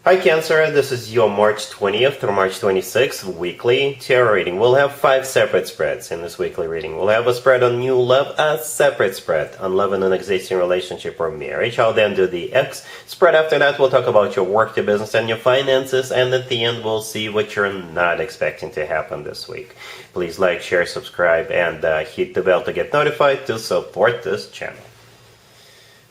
Hi Cancer, this is your March 20th through March 26th weekly tarot reading. We'll have 5 separate spreads in this weekly reading. We'll have a spread on new love, a separate spread on love in an existing relationship or marriage. I'll then do the X spread. After that, we'll talk about your work, your business, and your finances. And at the end, we'll see what you're not expecting to happen this week. Please like, share, subscribe, and hit the bell to get notified to support this channel.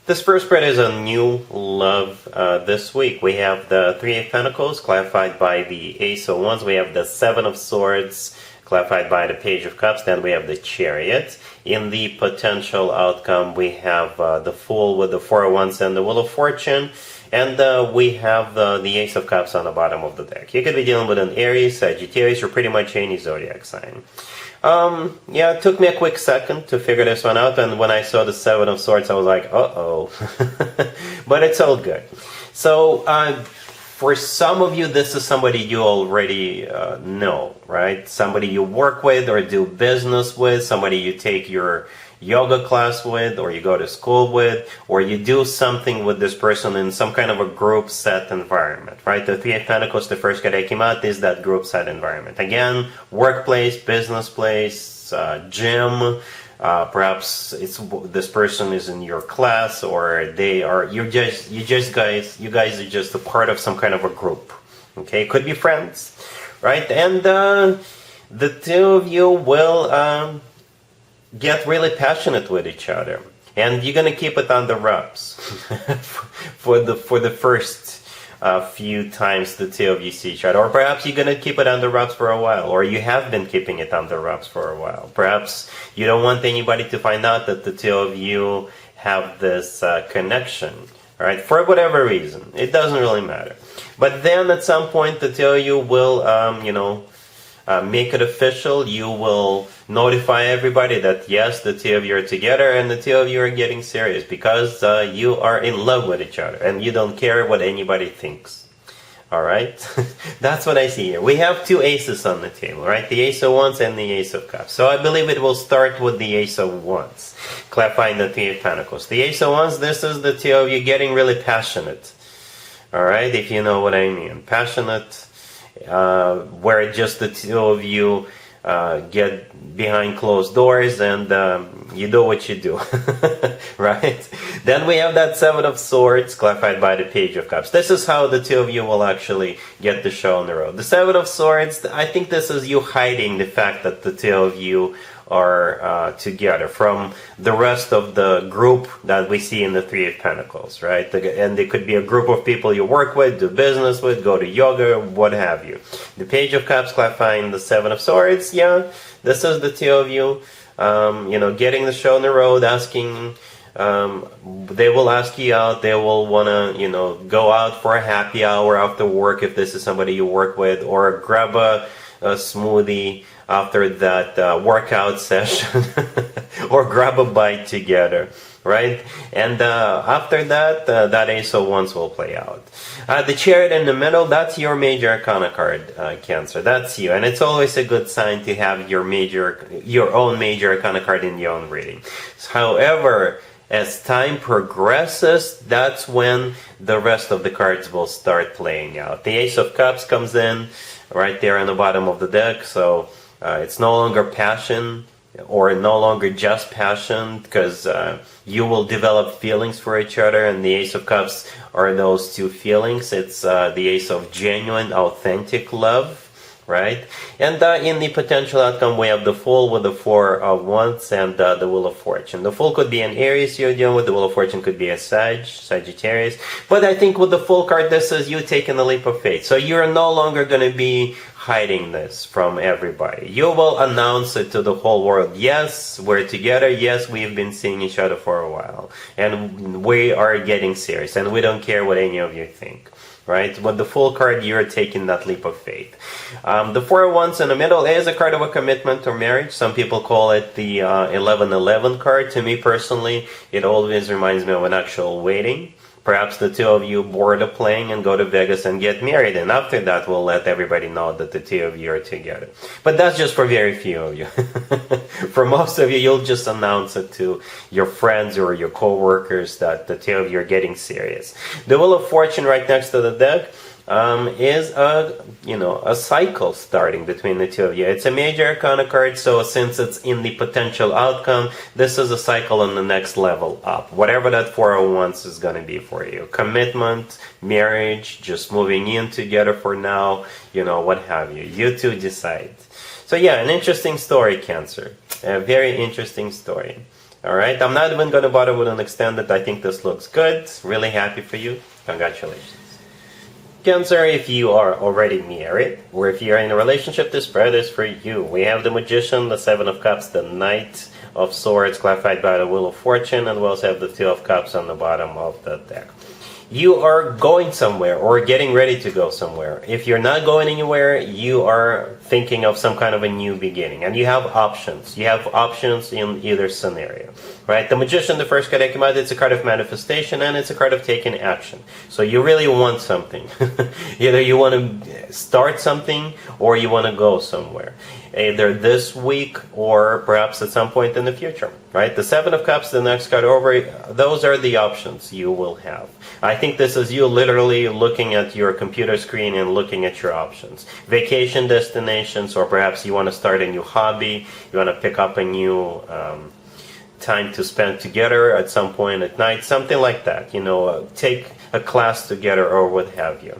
This first spread is a new love this week. We have the Three of Pentacles, clarified by the Ace of Wands. We have the Seven of Swords, clarified by the Page of Cups. Then we have the Chariot. In the potential outcome, we have the Fool with the Four of Wands and the Wheel of Fortune. And we have the Ace of Cups on the bottom of the deck. You could be dealing with an Aries, Sagittarius, or pretty much any zodiac sign. Yeah, it took me a quick second to figure this one out, and when I saw the Seven of Swords, I was like, uh-oh. But it's all good. So, for some of you, this is somebody you already know, right? Somebody you work with or do business with, somebody you take your yoga class with, or you go to school with, or you do something with this person in some kind of a group set environment, right? The Three of Pentacles, the first card that came out, is that group set environment. Again, workplace, business place, gym, perhaps this person is in your class, or you guys are just a part of some kind of a group. Okay, could be friends, right? And the two of you will get really passionate with each other, and you're gonna keep it on the ropes for the first few times the two of you see each other, or perhaps you're gonna keep it on the ropes for a while, or you have been keeping it on the ropes for a while. Perhaps you don't want anybody to find out that the two of you have this connection, right? For whatever reason, it doesn't really matter. But then at some point, the two of you will, make it official. You will notify everybody that yes, the two of you are together and the two of you are getting serious, because you are in love with each other and you don't care what anybody thinks. Alright? That's what I see here. We have two aces on the table, right? The Ace of Wands and the Ace of Cups. So I believe it will start with the Ace of Wands, clarifying the Three of Pentacles. The Ace of Wands, this is the two of you getting really passionate. Alright? If you know what I mean. Passionate, where just the two of you get behind closed doors and you do what you do. Right? Then we have that Seven of Swords, clarified by the Page of Cups. This is how the two of you will actually get the show on the road. The Seven of Swords, I think this is you hiding the fact that the two of you are together from the rest of the group that we see in the Three of Pentacles, right? And it could be a group of people you work with, do business with, go to yoga, what have you. The Page of Cups clarifying the Seven of Swords, yeah, this is the two of you, getting the show on the road, asking, they will ask you out, they will want to, go out for a happy hour after work if this is somebody you work with, or grab a smoothie after that workout session, or grab a bite together, right? And after that, that Ace of Wands will play out. The Chariot in the middle, that's your major arcana card, Cancer. That's you, and it's always a good sign to have your own major arcana card in your own reading. However, as time progresses, that's when the rest of the cards will start playing out. The Ace of Cups comes in right there on the bottom of the deck, so it's no longer passion, or no longer just passion, because you will develop feelings for each other, and the Ace of Cups are those two feelings. It's the Ace of genuine, authentic love, right? And in the potential outcome, we have the Fool with the Four of Wands and the Wheel of Fortune. The Fool could be an Aries you're dealing with, the Wheel of Fortune could be a Sagittarius. But I think with the Fool card, this is you taking a leap of faith. So you're no longer going to be hiding this from everybody. You will announce it to the whole world. Yes, we're together. Yes, we've been seeing each other for a while. And we are getting serious. And we don't care what any of you think. Right? With the Fool card, you're taking that leap of faith. The Four of Wands in the middle is a card of a commitment or marriage. Some people call it the 1111 card. To me personally, it always reminds me of an actual wedding. Perhaps the two of you board a plane and go to Vegas and get married, and after that we'll let everybody know that the two of you are together. But that's just for very few of you. For most of you, you'll just announce it to your friends or your co-workers that the two of you are getting serious. The Wheel of Fortune right next to the deck. is a cycle starting between the two of you. It's a major arcana card, so since it's in the potential outcome, this is a cycle on the next level up. Whatever that Four of Wands is going to be for you. Commitment, marriage, just moving in together for now, what have you. You two decide. So yeah, an interesting story, Cancer. A very interesting story. Alright, I'm not even going to bother with an extended. I think this looks good. Really happy for you. Congratulations. Cancer, if you are already married, or if you're in a relationship, this spread is for you. We have the Magician, the Seven of Cups, the Knight of Swords, clarified by the Wheel of Fortune, and we also have the Two of Cups on the bottom of the deck. You are going somewhere or getting ready to go somewhere. If you're not going anywhere, you are thinking of some kind of a new beginning. And you have options. You have options in either scenario. Right? The Magician, the first card that came out, it's a card of manifestation and it's a card of taking action. So you really want something. Either you want to start something or you want to go somewhere. Either this week or perhaps at some point in the future. Right? The Seven of Cups, the next card over, those are the options you will have. I think this is you literally looking at your computer screen and looking at your options. Vacation destinations, or perhaps you want to start a new hobby, you want to pick up a new time to spend together at some point at night, something like that. Take a class together or what have you.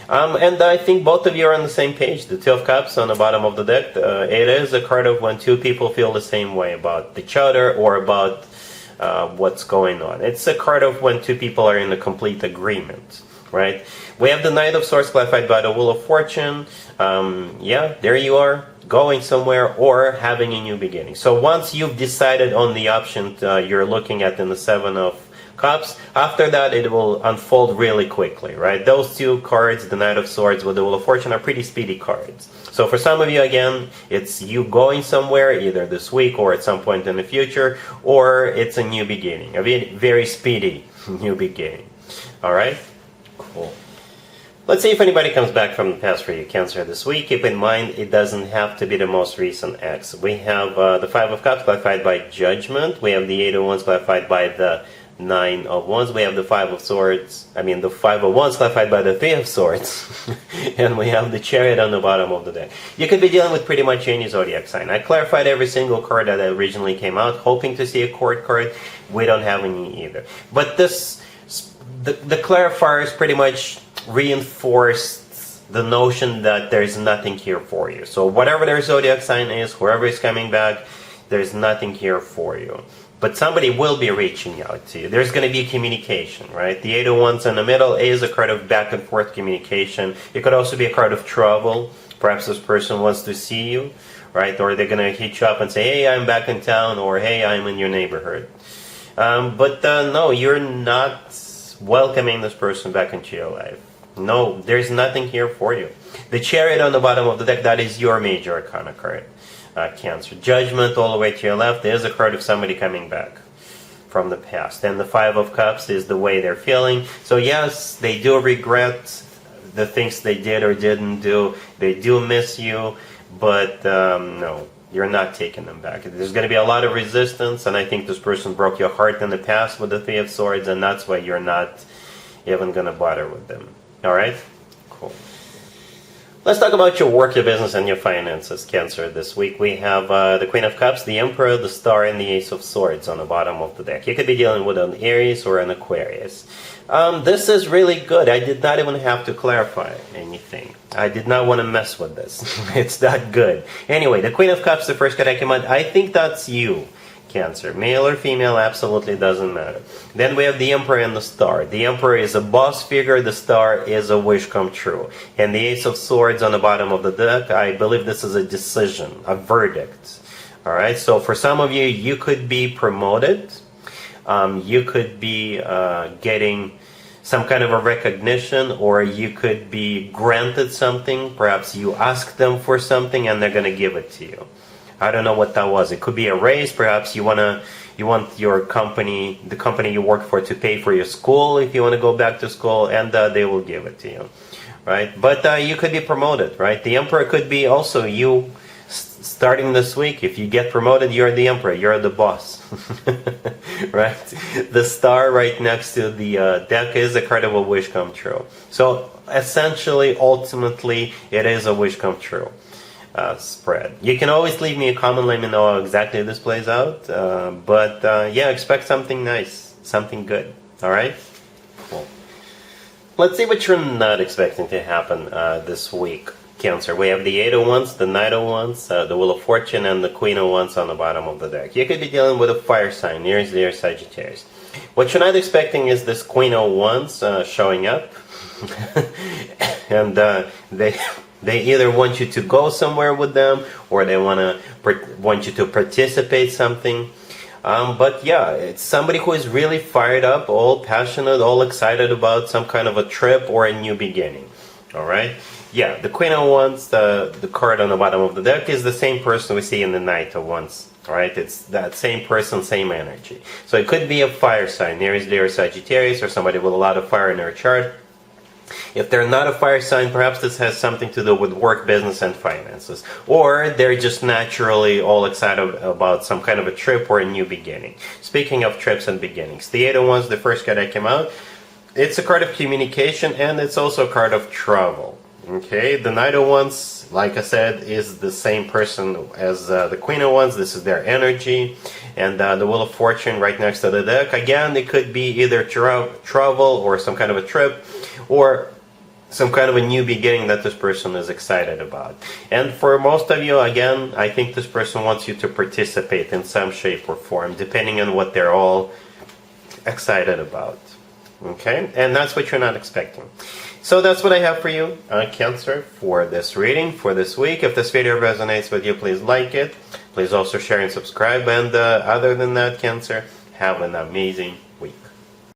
And I think both of you are on the same page. The Two of Cups on the bottom of the deck, it is a card of when two people feel the same way about each other or about what's going on. It's a card of when two people are in a complete agreement, right? We have the Knight of Swords clarified by the Wheel of Fortune. Yeah, there you are, going somewhere or having a new beginning. So once you've decided on the option you're looking at in the Seven of Cups, after that it will unfold really quickly, right? Those two cards, the Knight of Swords with the Wheel of Fortune, are pretty speedy cards. So for some of you, again, it's you going somewhere, either this week or at some point in the future, or it's a new beginning, a very speedy new beginning. Alright? Cool. Let's see if anybody comes back from the past for you, Cancer, this week. Keep in mind, it doesn't have to be the most recent ex. We have the Five of Cups clarified by Judgment. We have the Eight of Wands clarified by the Nine of Wands. We have the Five of Wands clarified by the Three of Swords. And we have the Chariot on the bottom of the deck. You could be dealing with pretty much any zodiac sign. I clarified every single card that originally came out, hoping to see a court card. We don't have any either. But the clarifiers pretty much reinforced the notion that there's nothing here for you. So whatever their zodiac sign is, whoever is coming back, there's nothing here for you. But somebody will be reaching out to you. There's going to be communication, right? The Eight of Wands in the middle is a card of back and forth communication. It could also be a card of travel. Perhaps this person wants to see you, right? Or they're going to hit you up and say, hey, I'm back in town, or hey, I'm in your neighborhood. But no, you're not welcoming this person back into your life. No, there's nothing here for you. The Chariot on the bottom of the deck, that is your major arcana card. Cancer. Judgment all the way to your left is a card of somebody coming back from the past. And the Five of Cups is the way they're feeling. So yes, they do regret the things they did or didn't do. They do miss you, but no, you're not taking them back. There's going to be a lot of resistance, and I think this person broke your heart in the past with the Three of Swords, and that's why you're not even going to bother with them. Alright? Cool. Let's talk about your work, your business, and your finances, Cancer. This week we have the Queen of Cups, the Emperor, the Star, and the Ace of Swords on the bottom of the deck. You could be dealing with an Aries or an Aquarius. This is really good. I did not even have to clarify anything. I did not want to mess with this. It's that good. Anyway, the Queen of Cups, the first card I came out, I think that's you, Cancer. Male or female, absolutely doesn't matter. Then we have the Emperor and the Star. The Emperor is a boss figure, the Star is a wish come true. And the Ace of Swords on the bottom of the deck, I believe this is a decision, a verdict. Alright, so for some of you, you could be promoted. You could be getting some kind of a recognition, or you could be granted something. Perhaps you ask them for something and they're going to give it to you. I don't know what that was. It could be a raise. Perhaps you want your company, the company you work for, to pay for your school if you want to go back to school, and they will give it to you, right? But you could be promoted, right? The Emperor could be also you Starting this week, if you get promoted, you're the emperor, you're the boss. Right? The star right next to the deck is a card of a wish come true. So essentially, ultimately, it is a wish come true spread. You can always leave me a comment, let me know how exactly this plays out. But yeah, expect something nice, something good. All right? Cool. Let's see what you're not expecting to happen this week, Cancer. We have the 8 of Wands, the Knight of Wands, the Wheel of Fortune, and the Queen of Wands on the bottom of the deck. You could be dealing with a fire sign, near Sagittarius. What you're not expecting is this Queen of Wands showing up. And they either want you to go somewhere with them, or they want you to participate something. But yeah, it's somebody who is really fired up, all passionate, all excited about some kind of a trip or a new beginning. All right? Yeah, the Queen of Wands, the card on the bottom of the deck, is the same person we see in the Knight of Wands. All right? It's that same person, same energy. So it could be a fire sign, Aries, Sagittarius, or somebody with a lot of fire in their chart. If they're not a fire sign, perhaps this has something to do with work, business, and finances. Or they're just naturally all excited about some kind of a trip or a new beginning. Speaking of trips and beginnings, the 8 of Wands, the first card that came out, it's a card of communication, and it's also a card of travel. Okay, the Knight of Wands, like I said, is the same person as the Queen of Wands. This is their energy. And the Wheel of Fortune right next to the deck. Again, it could be either travel or some kind of a trip, or some kind of a new beginning that this person is excited about. And for most of you, again, I think this person wants you to participate in some shape or form, depending on what they're all excited about. Okay? And that's what you're not expecting. So that's what I have for you, Cancer, for this reading, for this week. If this video resonates with you, please like it. Please also share and subscribe. And other than that, Cancer, have an amazing